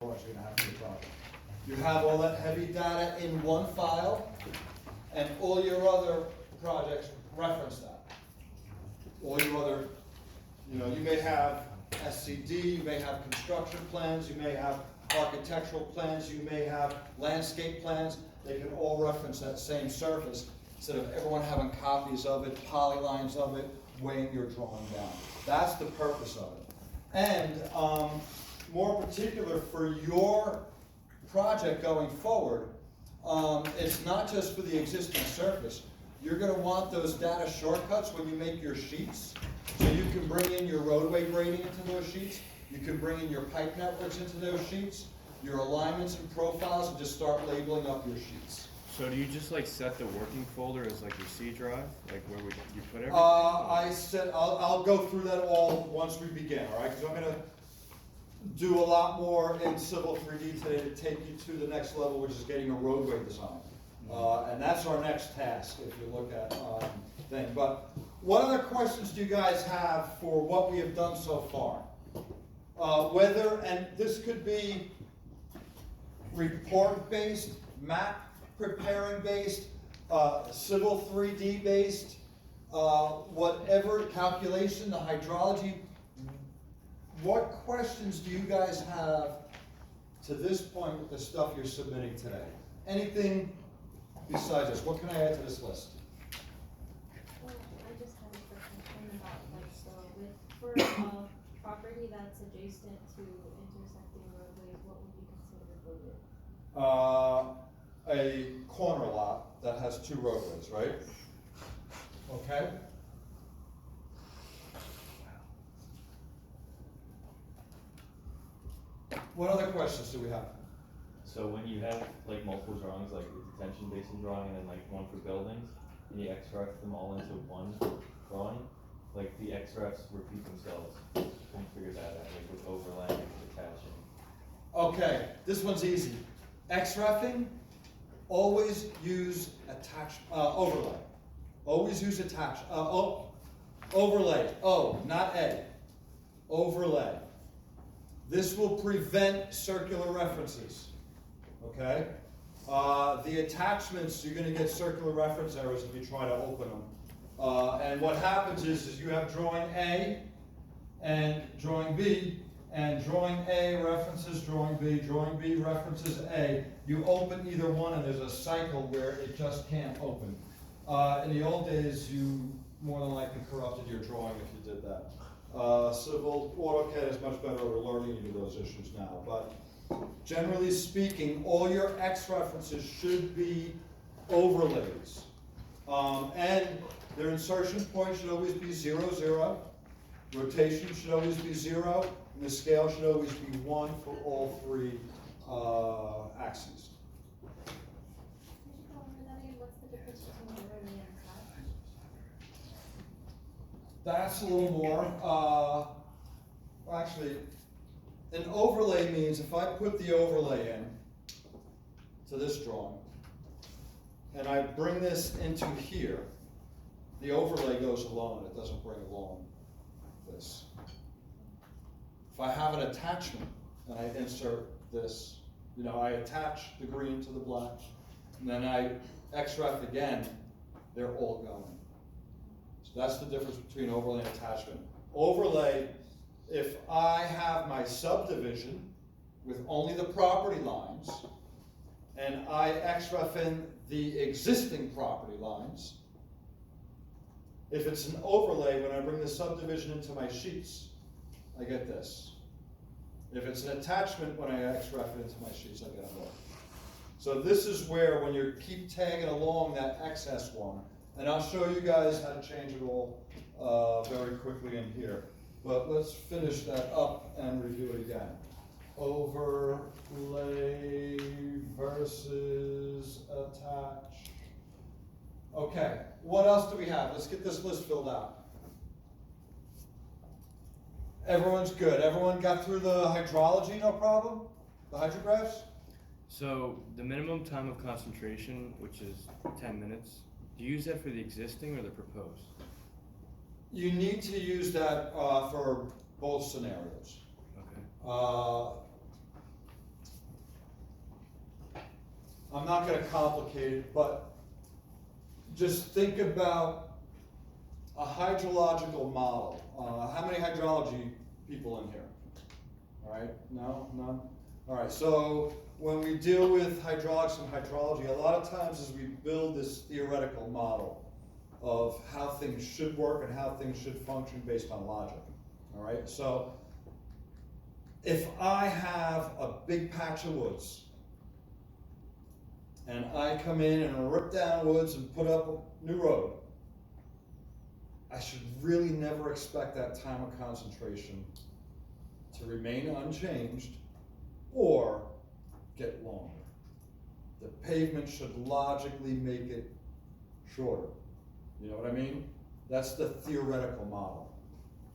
course you're gonna have to do project. You have all that heavy data in one file, and all your other projects reference that. All your other, you may have SCD, you may have construction plans, you may have architectural plans, you may have landscape plans. They can all reference that same surface instead of everyone having copies of it, polylines of it, weighing your drawing down. That's the purpose of it. And more particular for your project going forward, it's not just for the existing surface. You're going to want those data shortcuts when you make your sheets. So you can bring in your roadway grading into those sheets. You can bring in your pipe networks into those sheets, your alignments and profiles, and just start labeling up your sheets. So do you just like set the working folder as like your C drive, like where you put everything? I'll go through that all once we begin, all right? Because I'm going to do a lot more in Civil 3D today to take you to the next level, which is getting a roadway design. And that's our next task, if you look at thing. But what other questions do you guys have for what we have done so far? And this could be report-based, map preparing based, Civil 3D based, whatever calculation, the hydrology. What questions do you guys have to this point with the stuff you're submitting today? Anything besides this? What can I add to this list? Well, I just have a quick question about, like, so for a property that's adjacent to intersecting roadways, what would be considered a roadway? A corner lot that has two roadways, right? Okay. What other questions do we have? So when you have like multiple drawings, like the detention basin drawing and then like one for buildings, and you XRF them all into one drawing, like the XRFs repeat themselves. Can you figure that out, like with overlaying and attaching? Okay, this one's easy. XREFing, always use overlay. Always use overlay, O, not A. Overlay. This will prevent circular references, okay? The attachments, you're gonna get circular reference errors if you try to open them. And what happens is you have drawing A and drawing B, and drawing A references drawing B references A. You open either one and there's a cycle where it just can't open. In the old days, you more than likely corrupted your drawing if you did that. Civil AutoCAD is much better at learning you those issues now, but generally speaking, all your X references should be overlays. And their insertion point should always be 0, 0. Rotation should always be 0, and the scale should always be 1 for all three axes. Could you go over that again? What's the difference between a roadway and a path? That's a little more. Actually, an overlay means if I put the overlay in to this drawing, and I bring this into here, the overlay goes alone, it doesn't bring along this. If I have an attachment and I insert this, I attach the green to the black, and then I XREF again, they're all going. So that's the difference between overlay and attachment. Overlay, if I have my subdivision with only the property lines, and I XREF in the existing property lines, if it's an overlay, when I bring the subdivision into my sheets, I get this. If it's an attachment, when I XREF it into my sheets, I get a both. So this is where, when you keep tagging along that excess one, and I'll show you guys how to change it all very quickly in here. But let's finish that up and review it again. Overlay versus attach. Okay, what else do we have? Let's get this list filled out. Everyone's good. Everyone got through the hydrology, no problem? The hydrographs? So the minimum time of concentration, which is 10 minutes, do you use that for the existing or the proposed? You need to use that for both scenarios. Okay. I'm not gonna complicate it, but just think about a hydrological model. How many hydrology people in here? All right, no, none? All right, so when we deal with hydraulics and hydrology, a lot of times as we build this theoretical model of how things should work and how things should function based on logic. All right, so if I have a big patch of woods and I come in and rip down woods and put up a new road, I should really never expect that time of concentration to remain unchanged or get longer. The pavement should logically make it shorter. You know what I mean? That's the theoretical model.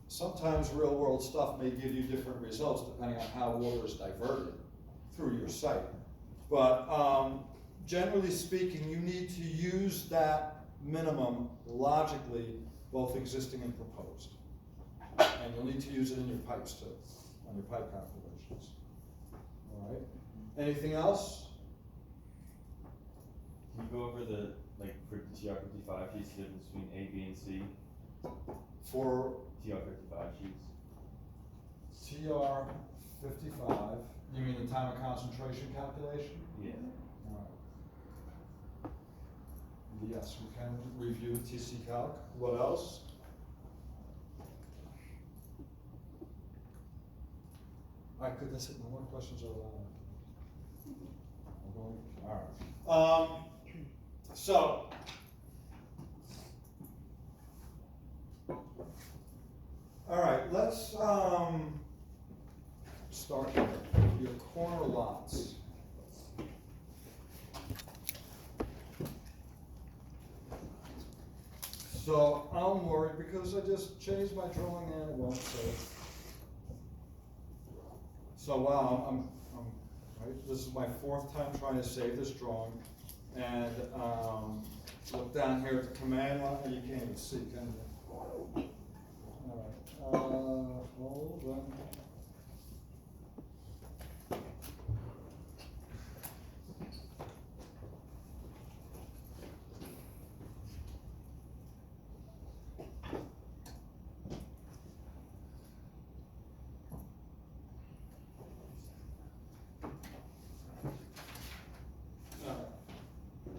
Sometimes real world stuff may give you different results depending on how water is diverted through your site. But generally speaking, you need to use that minimum logically, both existing and proposed. And you'll need to use it in your pipes too, on your pipe calculations. All right? Anything else? Can you go over the, like, for TR55 sheets, the difference between A, B, and C? For TR55 sheets? TR 55, you mean the time of concentration calculation? Yeah. All right. Yes, we can review TC Calc. What else? All right, that's it. No more questions are allowed. All right. So. All right, let's start here. Your corner lots. So I'm worried because I just changed my drawing and it won't save. So wow, I'm right, this is my 4th time trying to save this drawing. And look down here at the command line, and you can't even see, can you? All right, hold on.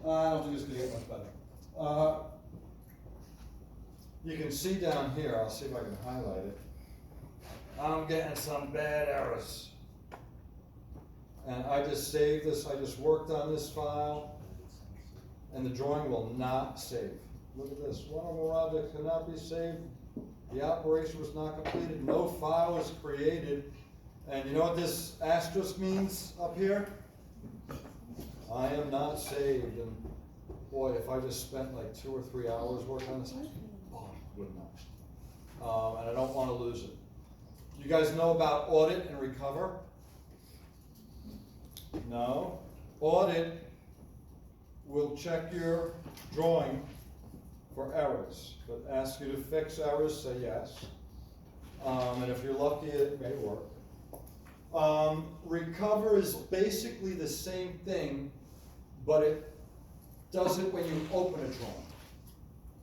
I don't think it's gonna get much better. You can see down here, I'll see if I can highlight it. I'm getting some bad errors. And I just saved this, I just worked on this file, and the drawing will not save. Look at this, one or more objects cannot be saved. The operation was not completed, no file was created. And you know what this asterisk means up here? I am not saved, and boy, if I just spent like 2 or 3 hours working on this, oh, I wouldn't know. And I don't want to lose it. You guys know about audit and recover? No? Audit will check your drawing for errors, but ask you to fix errors, say yes. And if you're lucky, it may work. Recover is basically the same thing, but it does it when you open a drawing.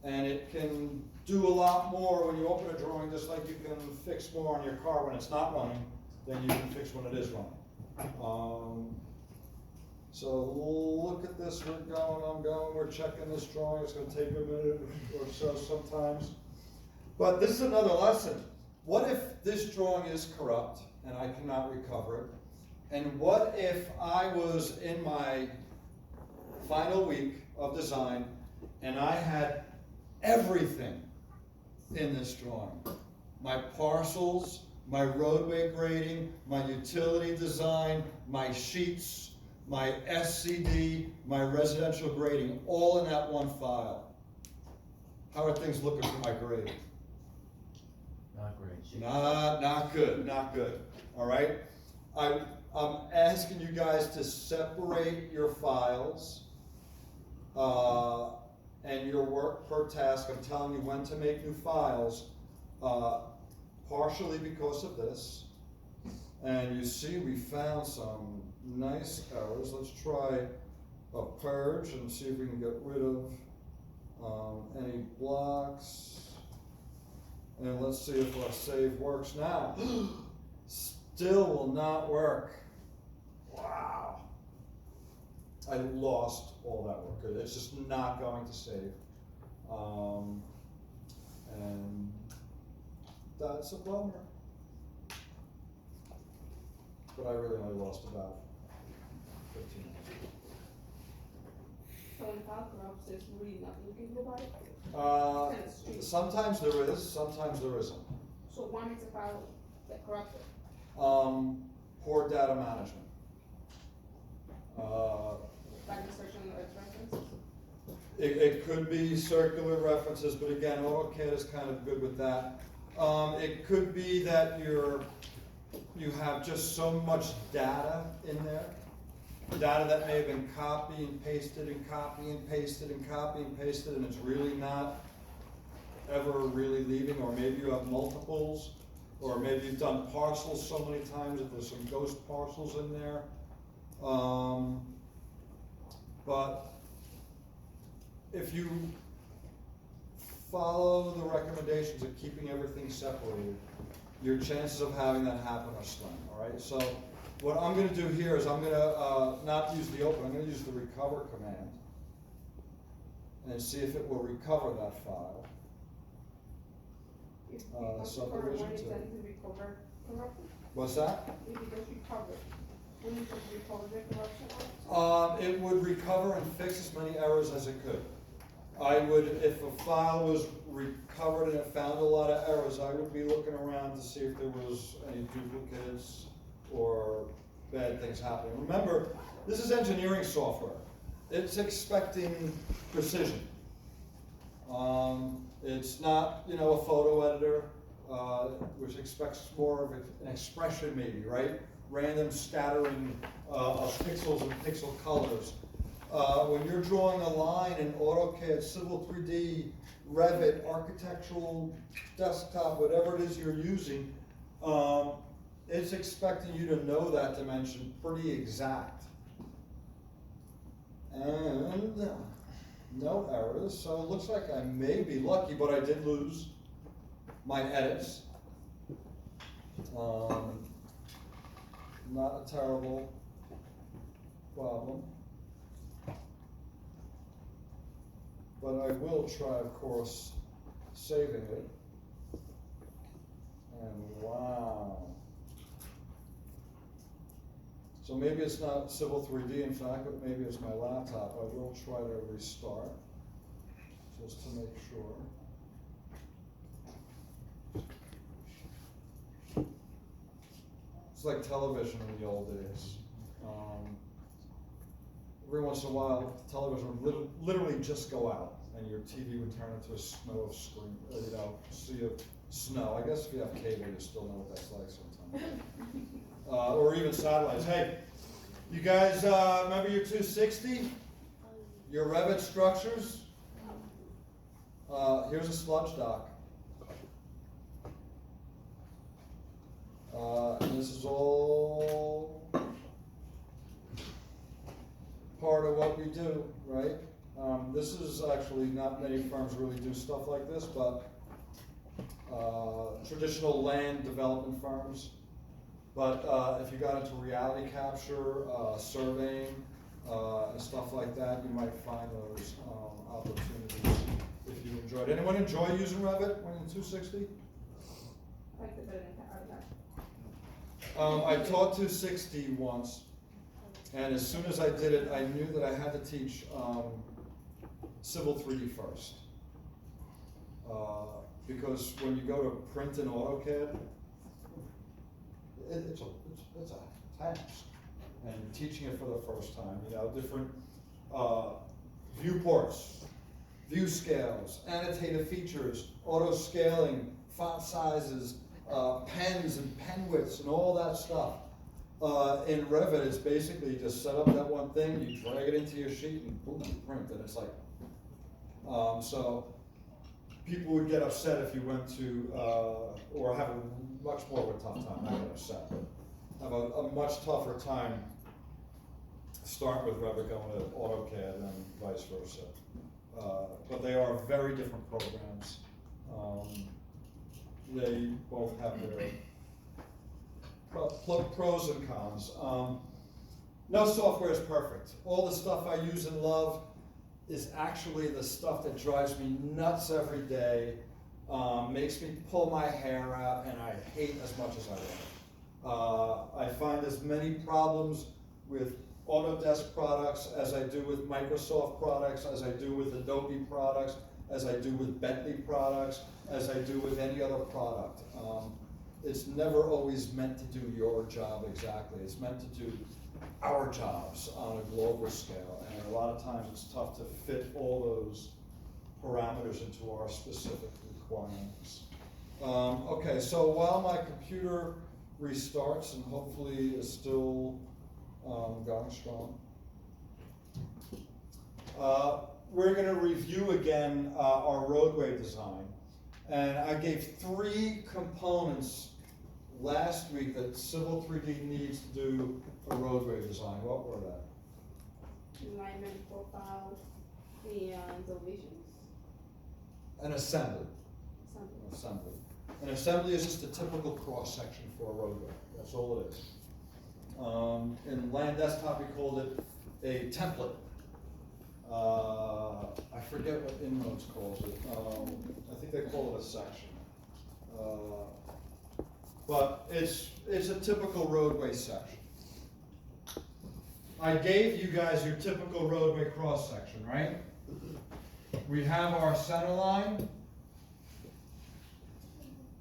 And it can do a lot more when you open a drawing, just like you can fix more on your car when it's not running than you can fix when it is running. So look at this, I'm going, we're checking this drawing, it's gonna take a minute or so sometimes. But this is another lesson. What if this drawing is corrupt and I cannot recover it? And what if I was in my final week of design and I had everything in this drawing? My parcels, my roadway grading, my utility design, my sheets, my SCD, my residential grading, all in that one file. How are things looking for my grading? Not great. Not good, not good. All right? I'm asking you guys to separate your files and your work per task. I'm telling you when to make new files, partially because of this. And you see we found some nice errors. Let's try a purge and see if we can get rid of, any blocks. And let's see if our save works now. Still will not work. Wow. I lost all that work. It's just not going to save. And that's a bummer. But I really only lost about 15 minutes. So in file corrupts, there's really nothing you can do about it? Sometimes there is, sometimes there isn't. So what makes a file that corrupted? Poor data management. Like insertion of references? It could be circular references, but again, AutoCAD is kind of good with that. It could be that you have just so much data in there. Data that may have been copy and pasted and copy and pasted and copy and pasted, and it's really not ever really leaving, or maybe you have multiples, or maybe you've done parcels so many times that there's some ghost parcels in there. But if you follow the recommendations of keeping everything separated, your chances of having that happen are slim, all right? So what I'm gonna do here is I'm gonna not use the open, I'm gonna use the recover command and see if it will recover that file. If Subdivision when it two. doesn't recover corruption? What's that? If it does recover, when you just recover the corruption? It would recover and fix as many errors as it could. I would, if a file was recovered and it found a lot of errors, I would be looking around to see if there was any duplicates or bad things happening. Remember, this is engineering software. It's expecting precision. It's not, a photo editor, which expects more of an expression maybe, right? Random scattering of pixels and pixel colors. When you're drawing a line in AutoCAD, Civil 3D, Revit, architectural desktop, whatever it is you're using, it's expecting you to know that dimension pretty exact. And no errors, so it looks like I may be lucky, but I did lose my edits. Not a terrible problem. But I will try, of course, saving it. And wow. So maybe it's not Civil 3D, in fact, but maybe it's my laptop. I will try to restart, just to make sure. It's like television in the old days. Every once in a while, television would literally just go out, and your TV would turn into a snow of screen, sea of snow. I guess if you have cable, you still know what that's like sometimes. Or even satellites. Hey, you guys remember your 260? Your Revit structures? Here's a sludge dock. And this is all part of what we do, right? This is actually, not many firms really do stuff like this, but traditional land development firms. But if you got into reality capture, surveying, and stuff like that, you might find those opportunities if you enjoyed. Anyone enjoy using Revit when in 260? I like the better than I taught 260 once, and as soon as I did it, I knew that I had to teach Civil 3D first. Because when you go to print in AutoCAD, it's a task. And teaching it for the first time, different viewports, view scales, annotated features, auto scaling, font sizes, pens and pen widths and all that stuff. In Revit, it's basically just set up that one thing, you drag it into your sheet and boom, you print, and it's like, so people would get upset if you went to, or have a much more of a tough time, not get upset, but have a much tougher time start with Revit going to AutoCAD and vice versa. But they are very different programs. They both have their pros and cons. No software is perfect. All the stuff I use and love is actually the stuff that drives me nuts every day, makes me pull my hair out, and I hate as much as I love it. I find as many problems with Autodesk products as I do with Microsoft products, as I do with Adobe products, as I do with Bentley products, as I do with any other product. It's never always meant to do your job exactly. It's meant to do our jobs on a global scale, and a lot of times it's tough to fit all those parameters into our specific requirements. Okay, so while my computer restarts and hopefully is still going strong, we're going to review again our roadway design. And I gave 3 components last week that Civil 3D needs to do a roadway design. What were that? Alignment profile and elevations. An assembly. Something. An assembly is just a typical cross section for a roadway. That's all it is. In Land Desktop, we called it a template. I forget what Inroads calls it. I think they call it a section. But it's a typical roadway section. I gave you guys your typical roadway cross section, right? We have our center line.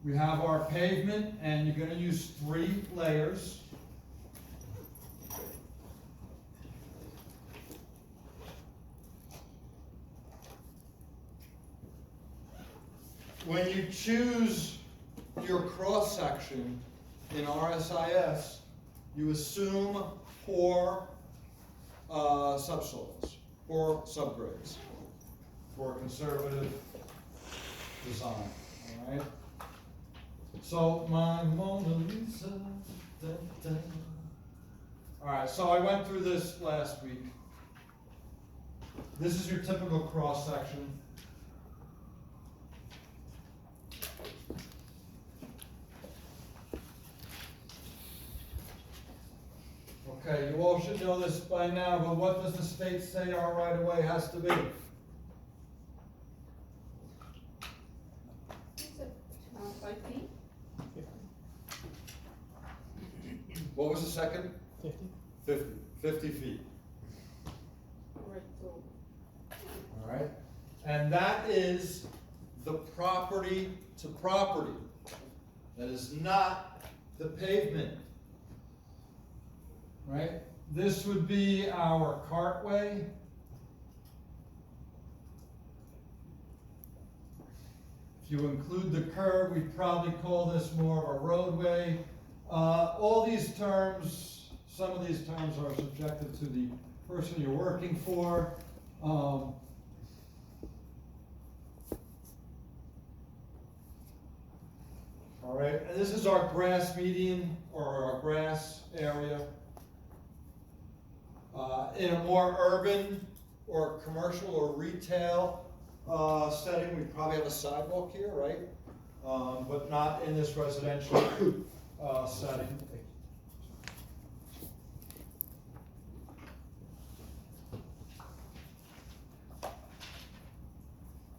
We have our pavement, and you're going to use 3 layers. When you choose your cross section in RSIS, you assume 4 subsoils, 4 subgrades for a conservative design. All right. So my Mona Lisa. Da, da. All right. So I went through this last week. This is your typical cross section. Okay, you all should know this by now, but what does the state say our right-of-way has to be? Is it 5 feet? What was the second? 50. 50 feet. Alright, so All right. And that is the property to property. That is not the pavement. Right? This would be our cartway. If you include the curb, we'd probably call this more of a roadway. All these terms, some of these terms are subjective to the person you're working for. All right, and this is our grass median, or our grass area. In a more urban or commercial or retail setting, we probably have a sidewalk here, right? But not in this residential setting.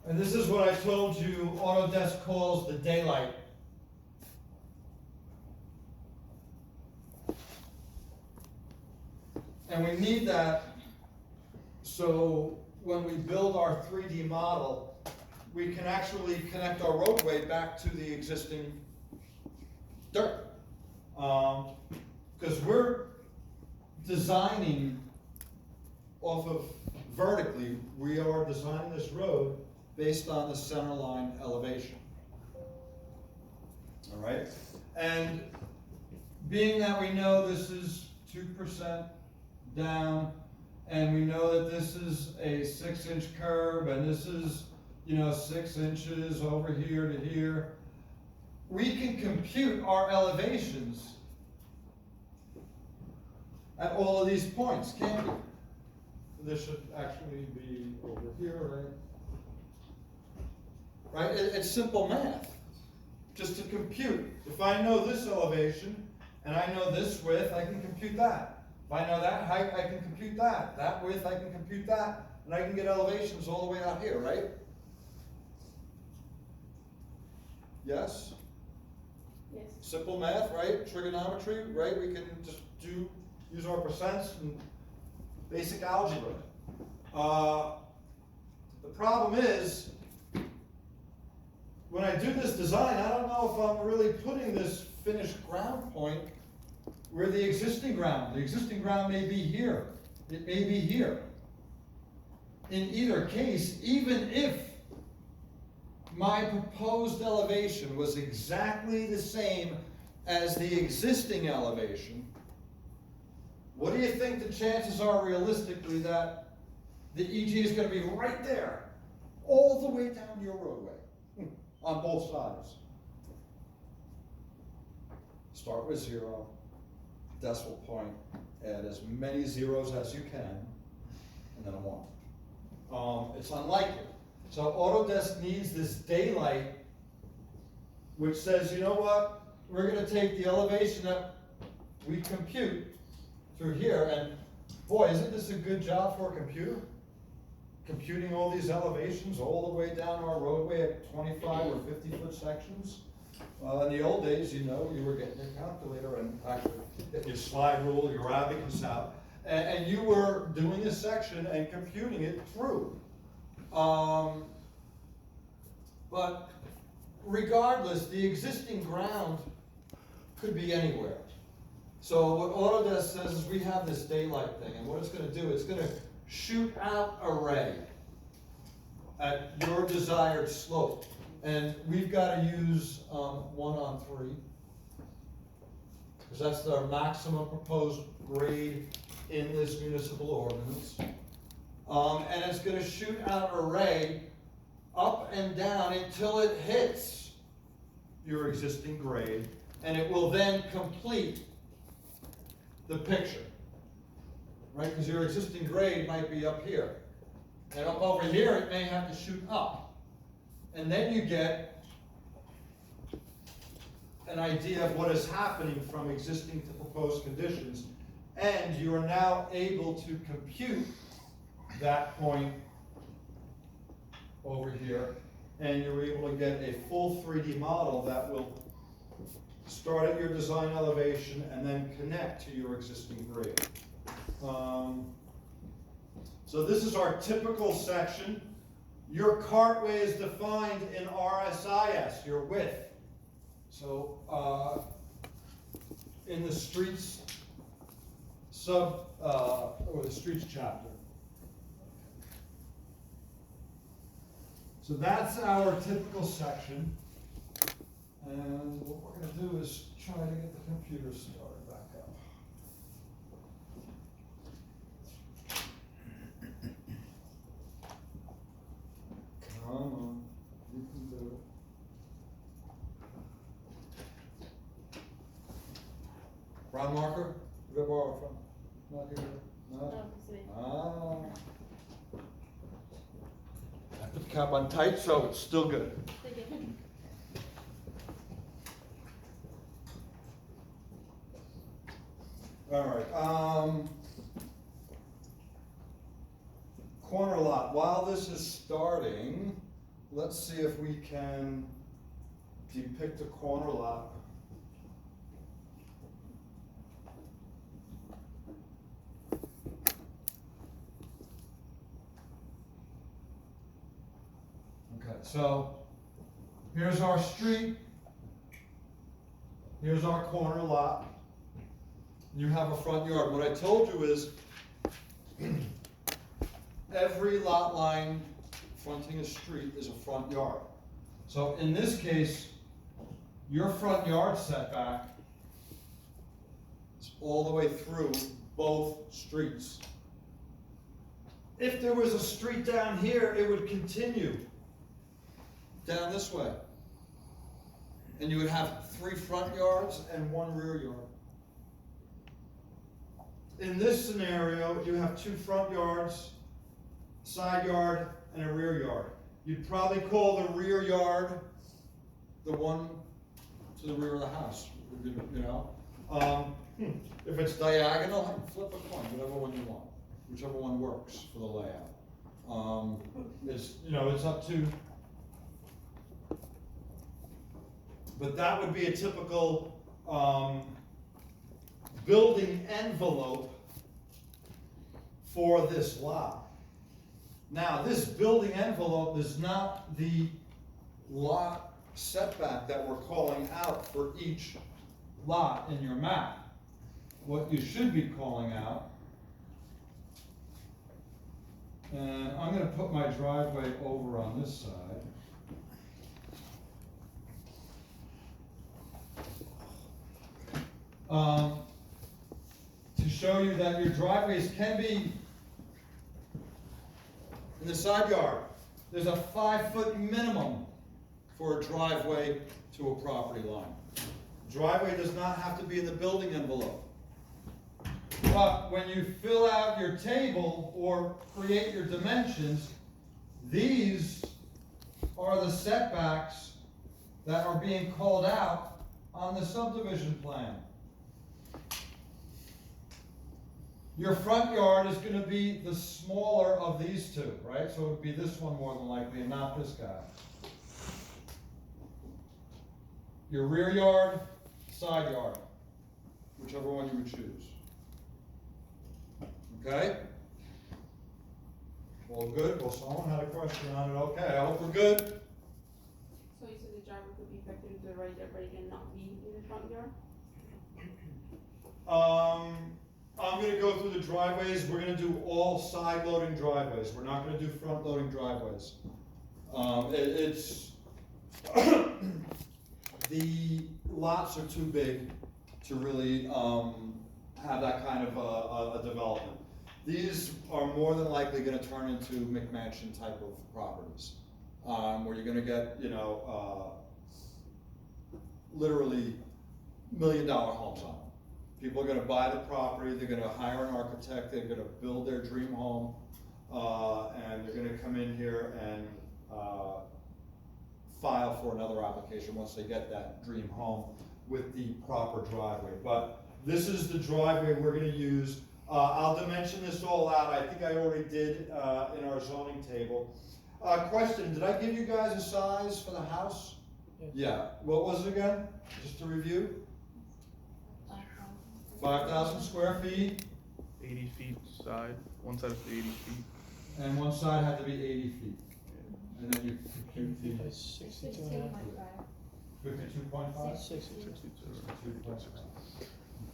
And this is what I told you Autodesk calls the daylight. And we need that so when we build our 3D model, we can actually connect our roadway back to the existing dirt. Because we're designing off of vertically, we are designing this road based on the center line elevation. All right? And being that we know this is 2% down, and we know that this is a 6-inch curb, and this is, 6 inches over here to here, we can compute our elevations at all of these points, can't you? This should actually be over here, right? Right, it's simple math, just to compute. If I know this elevation, and I know this width, I can compute that. If I know that height, I can compute that. That width, I can compute that. And I can get elevations all the way out here, right? Yes? Yes. Simple math, right? Trigonometry, right? We can just use our percents and basic algebra. The problem is, when I do this design, I don't know if I'm really putting this finished ground point where the existing ground may be here. It may be here. In either case, even if my proposed elevation was exactly the same as the existing elevation, what do you think the chances are realistically that the EG is going to be right there, all the way down your roadway, on both sides? Start with 0, decimal point, add as many zeros as you can, and then a 1. It's unlikely. So Autodesk needs this daylight, which says, you know what, we're going to take the elevation that we compute through here, and boy, isn't this a good job for a computer? Computing all these elevations all the way down our roadway at 25 or 50-foot sections. In the old days, you know, you were getting your calculator and actually your slide rule, your abacus out, and you were doing a section and computing it through. But regardless, the existing ground could be anywhere. So what Autodesk says is we have this daylight thing, and what it's going to do, it's going to shoot out a ray at your desired slope. And we've got to use 1/3, because that's the maximum proposed grade in this municipal ordinance. And it's going to shoot out a ray up and down until it hits your existing grade, and it will then complete the picture, right? Because your existing grade might be up here, and up over here it may have to shoot up, and then you get an idea of what is happening from existing to proposed conditions, and you are now able to compute that point over here, and you're able to get a full 3D model that will start at your design elevation and then connect to your existing grade. So this is our typical section. Your cartway is defined in RSIS, your width. So in the streets or the streets chapter. So that's our typical section. And what we're going to do is try to get the computer started back up. Come on, you can do it. Brown marker? You got borrow from? Not here? No? No, it's me. Ah. I put the cap on tight, so it's still good. Thank you. All right, corner lot. While this is starting, let's see if we can depict a corner lot. Okay, so here's our street. Here's our corner lot. You have a front yard. What I told you is every lot line fronting a street is a front yard. So in this case, your front yard setback is all the way through both streets. If there was a street down here, it would continue down this way. And you would have 3 front yards and 1 rear yard. in this scenario, you have two front yards, side yard, and a rear yard. You'd probably call the rear yard the one to the rear of the house, you know? If it's diagonal, flip a coin, whatever one you want, whichever one works for the layout. It's, you know, it's up to, but that would be a typical, building envelope for this lot. Now, this building envelope is not the lot setback that we're calling out for each lot in your map. What you should be calling out, and I'm gonna put my driveway over on this side. To show you that your driveways can be in the side yard. There's a 5-foot minimum for a driveway to a property line. Driveway does not have to be in the building envelope. But when you fill out your table or create your dimensions, these are the setbacks that are being called out on the subdivision plan. Your front yard is gonna be the smaller of these two, right? So it would be this one more than likely and not this guy. Your rear yard, side yard, whichever one you would choose. Okay? All good? Well, someone had a question on it. Okay, I hope we're good. So you said the driveway could be affected into the right yard, but again, not be in the front yard? I'm gonna go through the driveways. We're gonna do all side loading driveways. We're not gonna do front loading driveways. It's the lots are too big to really have that kind of a development. These are more than likely gonna turn into McMansion type of properties, where you're gonna get, you know, literally $1 million homes on them. People are gonna buy the property, they're gonna hire an architect, they're gonna build their dream home, and they're gonna come in here and file for another application once they get that dream home with the proper driveway. But this is the driveway we're gonna use. I'll dimension this all out. I think I already did in our zoning table. Question, did I give you guys a size for the house? Yeah, what was it again? Just to review? 5,000 square feet, 80 feet side, one side is 80 feet. and one side had to be 80 feet. And then you compute the 16.5. 52.5? 62.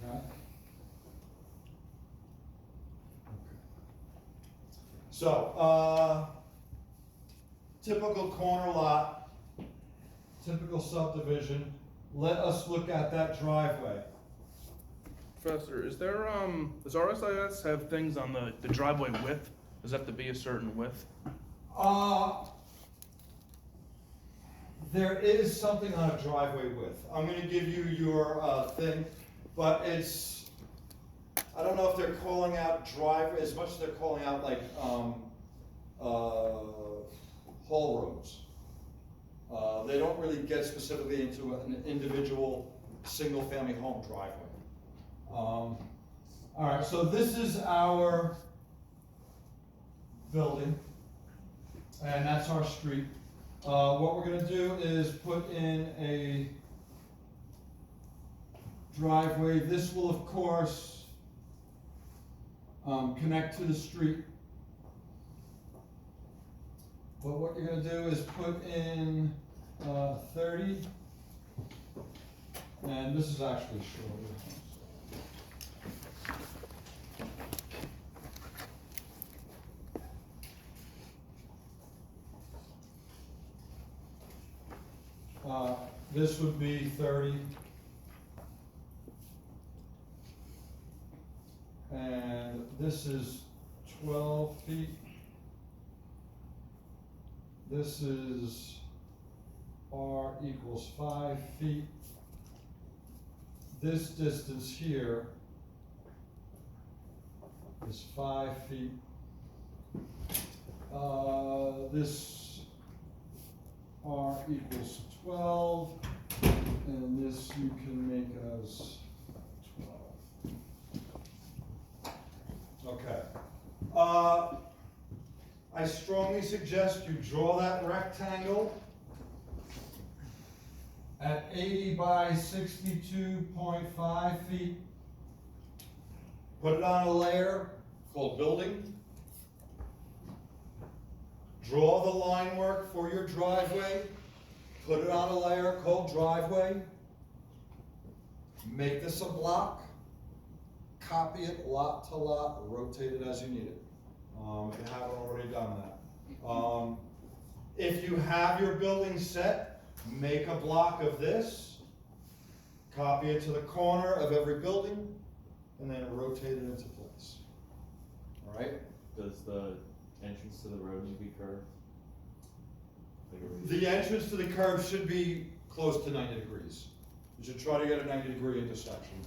Okay. So, typical corner lot, typical subdivision. Let us look at that driveway. Professor, is there, does RSIS have things on the driveway width? Does that have to be a certain width? There is something on a driveway width. I'm gonna give you your, thing, but it's, I don't know if they're calling out driveway as much as they're calling out like, haul roads. They don't really get specifically into an individual, single-family home driveway. All right, so this is our building, and that's our street. What we're gonna do is put in a driveway. This will, of course, connect to the street. But what you're gonna do is put in 30, and this is actually shorter. This would be 30. And this is 12 feet. This is R equals 5 feet. This distance here is 5 feet. This R equals 12, and this you can make as 12. Okay. I strongly suggest you draw that rectangle at 80 by 62.5 feet. Put it on a layer called building. Draw the line work for your driveway. Put it on a layer called driveway. Make this a block. Copy it lot to lot, rotate it as you need it. If you haven't already done that. If you have your building set, make a block of this, copy it to the corner of every building, and then rotate it into place. All right? Does the entrance to the road need to be curved? Like a radius? The entrance to the curb should be close to 90 degrees. You should try to get a 90-degree intersection.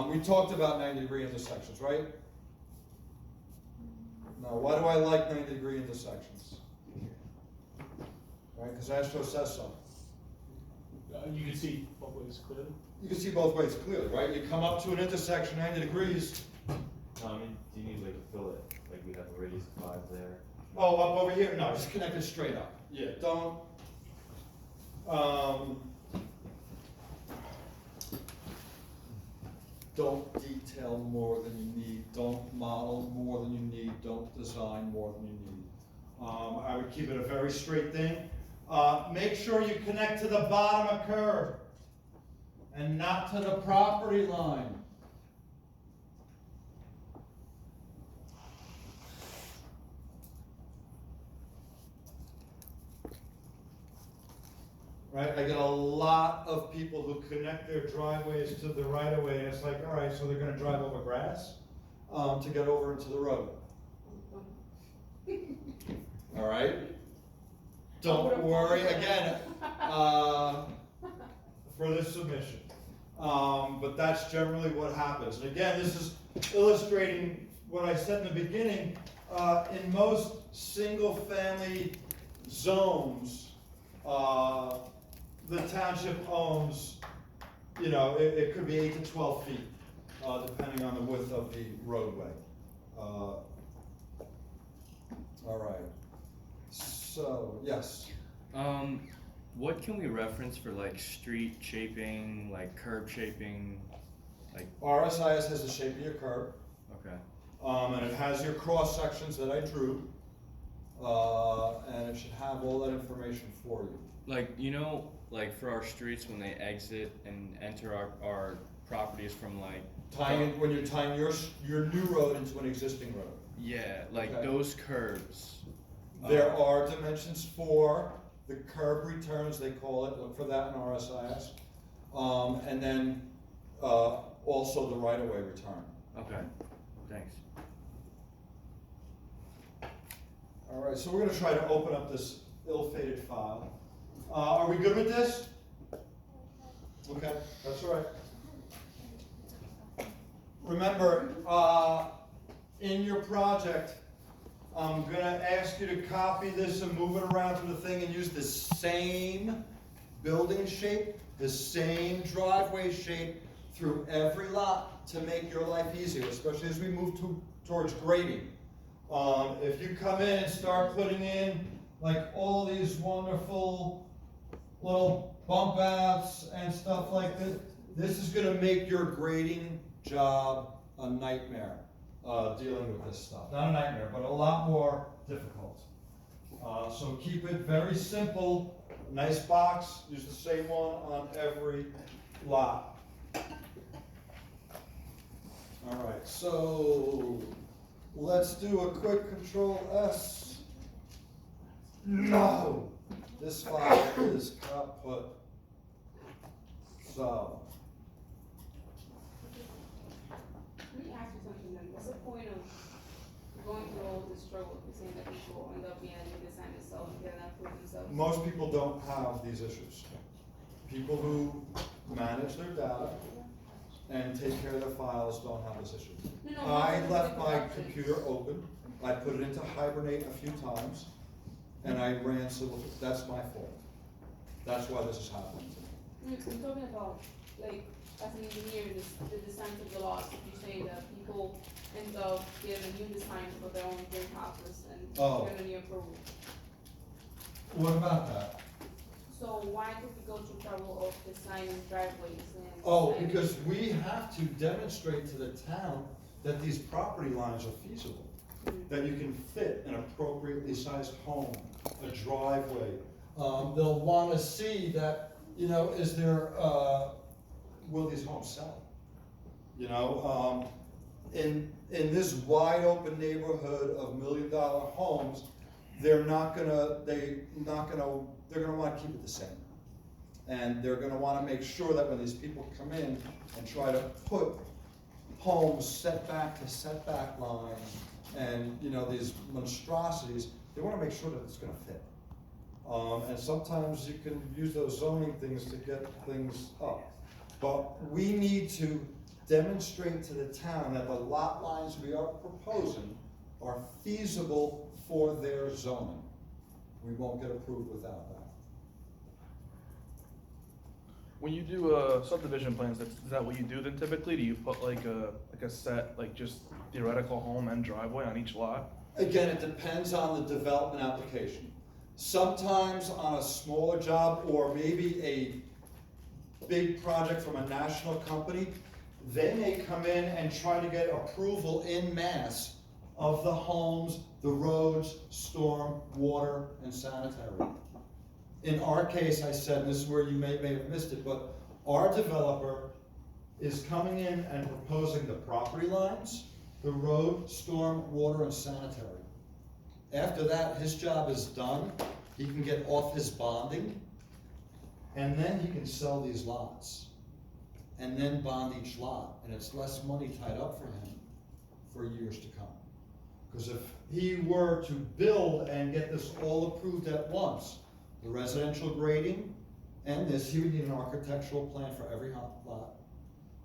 We talked about 90-degree intersections, right? Now, why do I like 90-degree intersections? Right, because Astro says so. You can see both ways clearly. You can see both ways clearly, right? You come up to an intersection 90 degrees. No, I mean, do you need like a fillet? Like we have a radius of 5 there. Oh, up over here? No, just connect it straight up. Yeah, don't. Don't detail more than you need. Don't model more than you need. Don't design more than you need. I would keep it a very straight thing. Make sure you connect to the bottom of curve and not to the property line. Right, I get a lot of people who connect their driveways to the right of way, and it's like, all right, so they're gonna drive over grass, to get over into the road. All right? Don't worry, again, for this submission. But that's generally what happens. And again, this is illustrating what I said in the beginning. In most single-family zones, the township owns, you know, it could be 8 to 12 feet, depending on the width of the roadway. All right. So, yes. What can we reference for like street shaping, like curb shaping, like? RSIS has the shape of your curb, Okay. and it has your cross sections that I drew, and it should have all that information for you. Like, you know, like for our streets when they exit and enter our properties from like. When you're tying your new road into an existing road. Yeah, like Okay. those curbs. There are dimensions for the curb returns, they call it, look for that in RSIS. And then, also the right-of-way return. Okay, thanks. All right, so we're gonna try to open up this ill-fated file. Are we good with this? Okay, that's all right. Remember, in your project, I'm gonna ask you to copy this and move it around through the thing and use the same building shape, the same driveway shape through every lot to make your life easier, especially as we move towards grading. If you come in and start putting in like all these wonderful little bump outs and stuff like this, this is gonna make your grading job a nightmare. Dealing with this stuff. Not a nightmare, but a lot more difficult. So keep it very simple, nice box, use the same one on every lot. All right, so let's do a quick Control-S. No, this file is kaput. So. Let me ask you something then, what's the point of going through all this struggle if you're saying that people end up being able to design themselves and get that for themselves? Most people don't have these issues. People who manage their data and take care of their files don't have this issue. No, I no, left no, my no, computer open, I put it into hibernate a few times, and I ran civil, that's my fault. That's why this is happening to me. I'm talking about, like, as an engineer, the design of the laws, if you say that people end up getting a new design for their own greenhouses and Oh. get a new approval. What about that? So why did we go through trouble of designing driveways and? Oh, designing- because we have to demonstrate to the town that these property lines are feasible. That you can fit an appropriately sized home, a driveway. They'll wanna see that, you know, is there, will these homes sell? You know, in this wide open neighborhood of $1 million homes, they're gonna wanna keep it the same. And they're gonna wanna make sure that when these people come in and try to put homes setback to setback lines and, you know, these monstrosities, they wanna make sure that it's gonna fit. And sometimes you can use those zoning things to get things up. But we need to demonstrate to the town that the lot lines we are proposing are feasible for their zoning. We won't get approved without that. When you do subdivision plans, is that what you do then typically? Do you put like a set, like just theoretical home and driveway on each lot? Again, it depends on the development application. Sometimes on a smaller job or maybe a big project from a national company, they may come in and try to get approval in mass of the homes, the roads, storm, water, and sanitary. In our case, I said, and this is where you may have missed it, but our developer is coming in and proposing the property lines, the road, storm, water, and sanitary. After that, his job is done, he can get off his bonding, and then he can sell these lots. And then bond each lot, and it's less money tied up for him for years to come. Because if he were to build and get this all approved at once, the residential grading and this, he would need an architectural plan for every lot,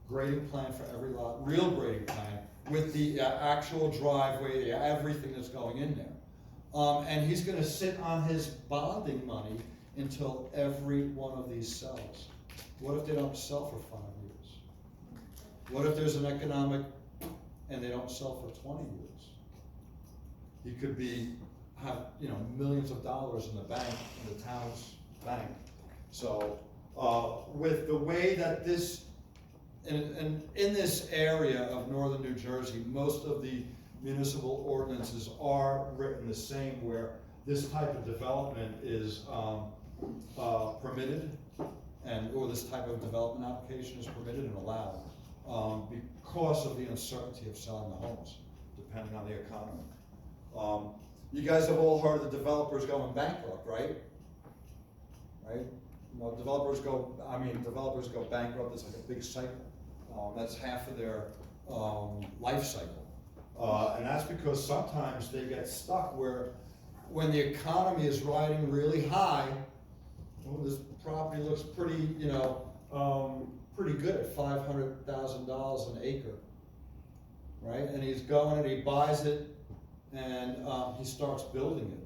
grading plan for every lot, real grading plan, with the actual driveway, everything that's going in there. And he's gonna sit on his bonding money until every one of these sells. What if they don't sell for 5 years? What if there's an economic and they don't sell for 20 years? You could have, you know, millions of dollars in the bank, in the town's bank. So, with the way that this, and in this area of northern New Jersey, most of the municipal ordinances are written the same, where this type of development is permitted, or this type of development application is permitted and allowed, because of the uncertainty of selling the homes, depending on the economy. You guys have all heard of the developers going bankrupt, right? Right? You know, developers go bankrupt, it's like a big cycle. That's half of their life cycle. And that's because sometimes they get stuck where when the economy is riding really high, well, this property looks pretty, you know, pretty good at $500,000 an acre, right? And he's going and he buys it and he starts building it.